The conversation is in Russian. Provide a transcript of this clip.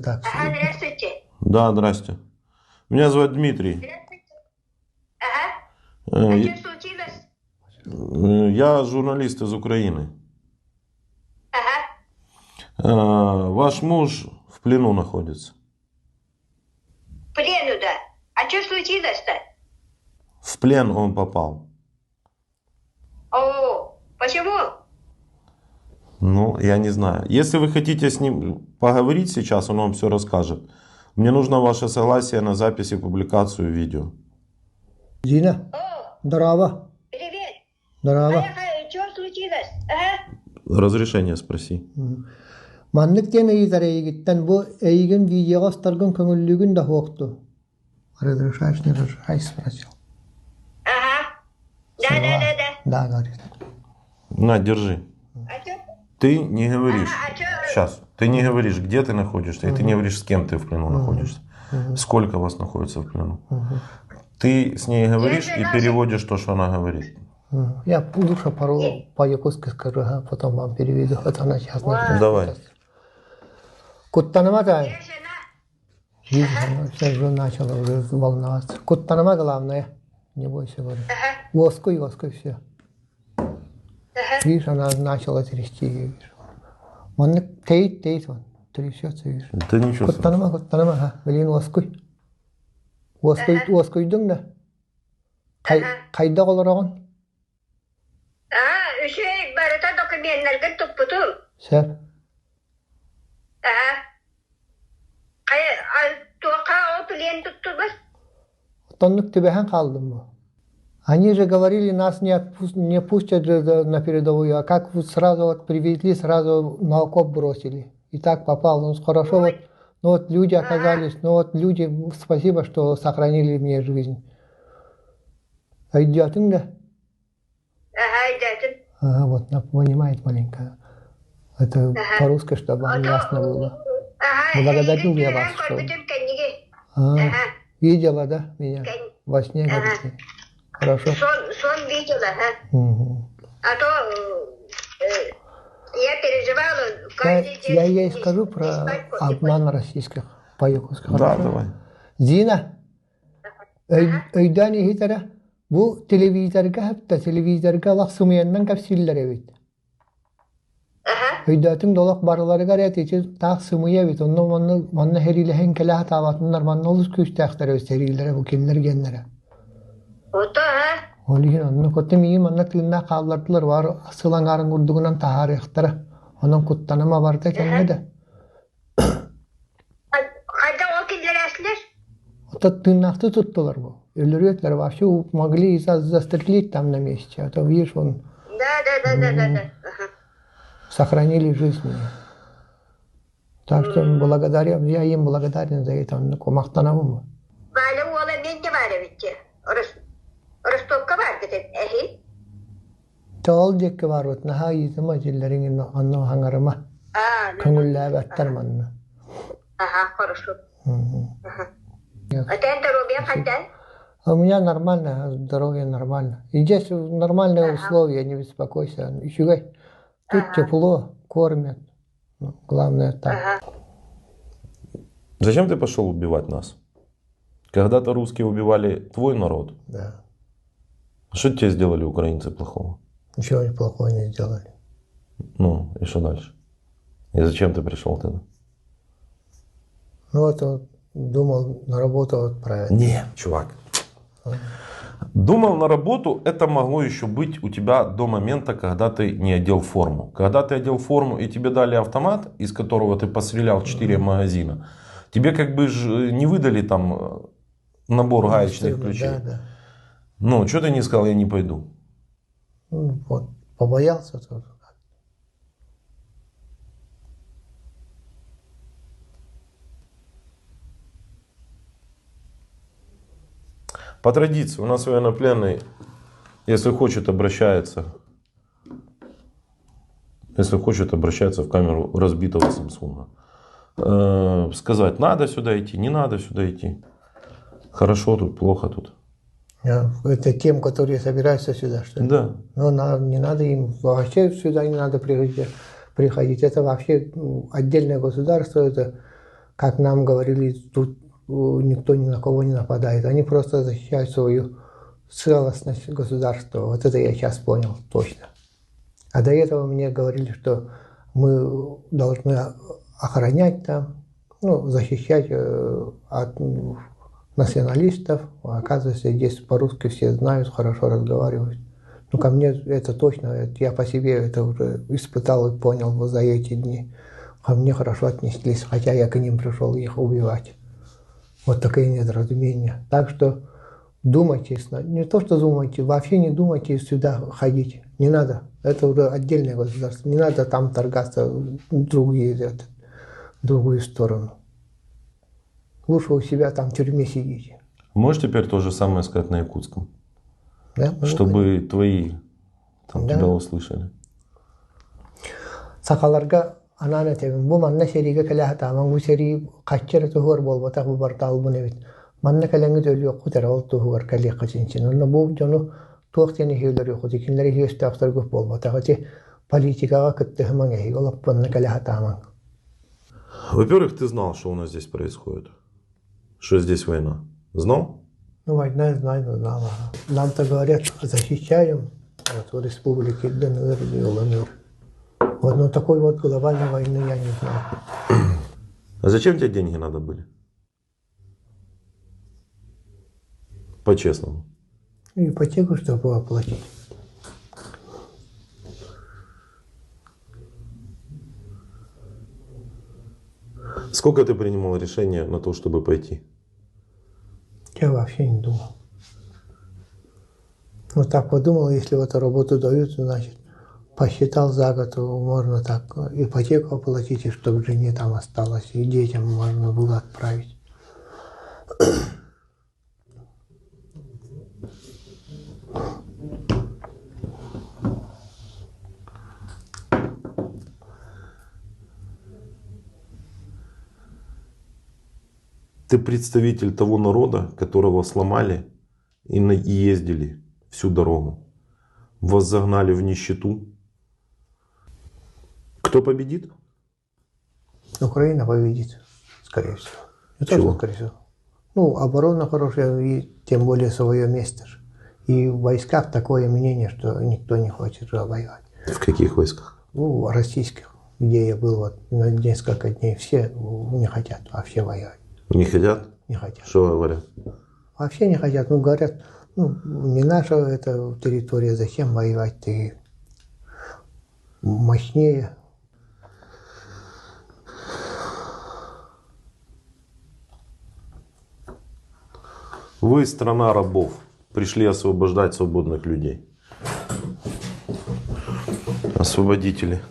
Так, Здравствуйте. Да, здрасте. Меня зовут Дмитрий. Здравствуйте. Ага. Э, Что случилось? Я журналист из Украины. Ага. Ваш муж в плену находится. В плену, да. А что случилось-то? В плен он попал. О, почему? Ну, я не знаю. Если вы хотите с ним поговорить сейчас, он вам все расскажет. Мне нужно ваше согласие на запись и публикацию видео. Зина, О, здорово. привет. Здорово. Что случилось? Ага. Разрешение спроси. Маннык тен эйгиттен бу эйген видеоға старган көңіллігін да хоқты. Разрешаешь, не разрешаешь, спросил. Ага. Да. Да, говорит. На, держи. А что? Ты не говоришь. А чё? Сейчас. Ты не говоришь, где ты находишься, и ты не говоришь, с кем ты в плену находишься. Сколько вас находится в плену. Ты с ней говоришь и переводишь то, что она говорит. Я лучше по-якутски скажу, а потом вам переведу. Это она сейчас не Давай. Куттаныма да. Я жена. Видишь, сейчас же начала уже волноваться. Куттаныма главное. Не бойся, говорю. Ага. Воской, все. Ага. Видишь, она начала трясти. Видишь. Он тейт, он трясется, видишь. Да ничего. Куттаныма, ха, блин, воской. Воскойдың да. Қайда оларағын? Şey, barata dokumentlerden topudum. Сәп. Ага. Туака о плен туттубас. Тоннык төбәһен қалдым bu. Они же говорили, нас не пустят на передовую, а как вот сразу вот привезли, сразу на окоп бросили. И так попал. Ну, хорошо, вот, ну, вот люди оказались, ну вот люди, спасибо, что сохранили мне жизнь. А идиотың да? Ага, идёт. Ага, вот, понимает маленько. Это по-русски, чтобы вам ясно было. Ага. Благодарю я вас, что... Видела, да, меня? Во сне, говорите. Хорошо. Сон видела, ага. Угу. А то я переживала каждый день. Я ей скажу про обман российских по-якутски. Да, давай. Зина, өйдән ихитәрә, бу телевизорга лақ сумыяннан кәпсилләр бит. Ага. Өйдәтің долақ барылары гарят ете тақ сумыя бит. Онны хериләһен кәлә табатыннар, манны улус күстәхтәр өз хериләре бу кемнәр геннәре. Ото, ага. Олиһин онны котты мии манна тыынна каллардылар бар сылаңарын гурдугунан тахарыктара. Онун куттаныма барда келмеде. Хайда о килдерәсләр? Это тыыннақты туттулар бу. Өлөрөтлөр вообще могли застрелить там на месте. А то видишь, он Да. Ага. сохранили жизнь. Так что я им благодарен за это. Мактанамын. Бәлі ола мен де бары битте. Ростовка бар бит эхи. Тол декке бар вот наха йитема жиллерин анны хаңарыма. Көңүлләбәттер манны. Ага, хорошо. Ага. А ты здоровье хайда? А у меня нормально, здоровье нормально. И здесь нормальные условия, не беспокойся. Еще тут тепло, кормят. Ну, главное так. Зачем ты пошел убивать нас? Когда-то русские убивали твой народ. Да. Что тебе сделали украинцы плохого? Ничего плохого не сделали. Ну, и что дальше? И зачем ты пришел тогда? Ну вот думал на работу отправить. Не, чувак. Думал на работу, это могло еще быть у тебя до момента, когда ты не одел форму. Когда ты одел форму и тебе дали автомат, из которого ты пострелял 4 магазина, тебе как бы же не выдали там набор гаечных ключей. Да. Ну, что ты не сказал, я не пойду? Ну, вот, побоялся тоже. По традиции, у нас военнопленный, если хочет, обращается в камеру разбитого Самсунга. Сказать, надо сюда идти, не надо сюда идти. Хорошо тут, плохо тут. Это тем, которые собираются сюда, что ли? Да. Ну, не надо им, вообще сюда не надо приходить. Это вообще отдельное государство, это как нам говорили, тут никто ни на кого не нападает. Они просто защищают свою целостность государства. Вот это я сейчас понял точно. А до этого мне говорили, что мы должны охранять там, ну, защищать от националистов. А оказывается, здесь по-русски все знают, хорошо разговаривают. Ну, ко мне это точно, это я по себе это уже испытал и понял вот за эти дни. Ко мне хорошо отнеслись, хотя я к ним пришел их убивать. Вот такое недоразумение. Так что думайте, не то что думайте, вообще не думайте сюда ходить. Не надо. Это уже отдельное государство. Не надо там торгаться в другую сторону. Лучше у себя там в тюрьме сидите. Можешь теперь то же самое сказать на якутском? Да? Чтобы твои там, Да. тебя услышали. Сакаларга анана тебин. Бу манна сериге келе хатаман. Бу сери каччер тухугар болбата бу бартал бу невит. Манна келеңи төлү окку терал тухугар келе качинчин. Онна бу жону туактени хейлер окку. Дикинлери хест автор гоп болбата. Хати политикага кыттыхман эги. Олап манна келе хатаман. Во-первых, ты знал, что у нас здесь происходит. Что здесь война. Знал? Ну, война, знала. Нам-то говорят, защищаем вот, в республике ДНР и ЛНР. Вот, но такой вот глобальной войны я не знал. А зачем тебе деньги надо были? По-честному. Ипотеку, чтобы оплатить. Сколько ты принимал решение на то, чтобы пойти? Я вообще не думал. Вот так подумал, если вот эту работу дают, значит, посчитал за год, можно так ипотеку оплатить, и чтобы жене там осталось, и детям можно было отправить. Ты представитель того народа, которого сломали и ездили всю дорогу. Вас загнали в нищету. Кто победит? Украина победит, скорее всего. Не то, Чего? что скорее всего. Ну, оборона хорошая, и тем более свое место. И в войсках такое мнение, что никто не хочет воевать. В каких войсках? Ну, российских, где я был вот на несколько дней, все не хотят вообще воевать. Не хотят? Не хотят. Что говорят? Вообще не хотят. Ну, говорят, ну, не наша эта территория, зачем воевать, ты мощнее. Вы страна рабов. Пришли освобождать свободных людей. Освободители.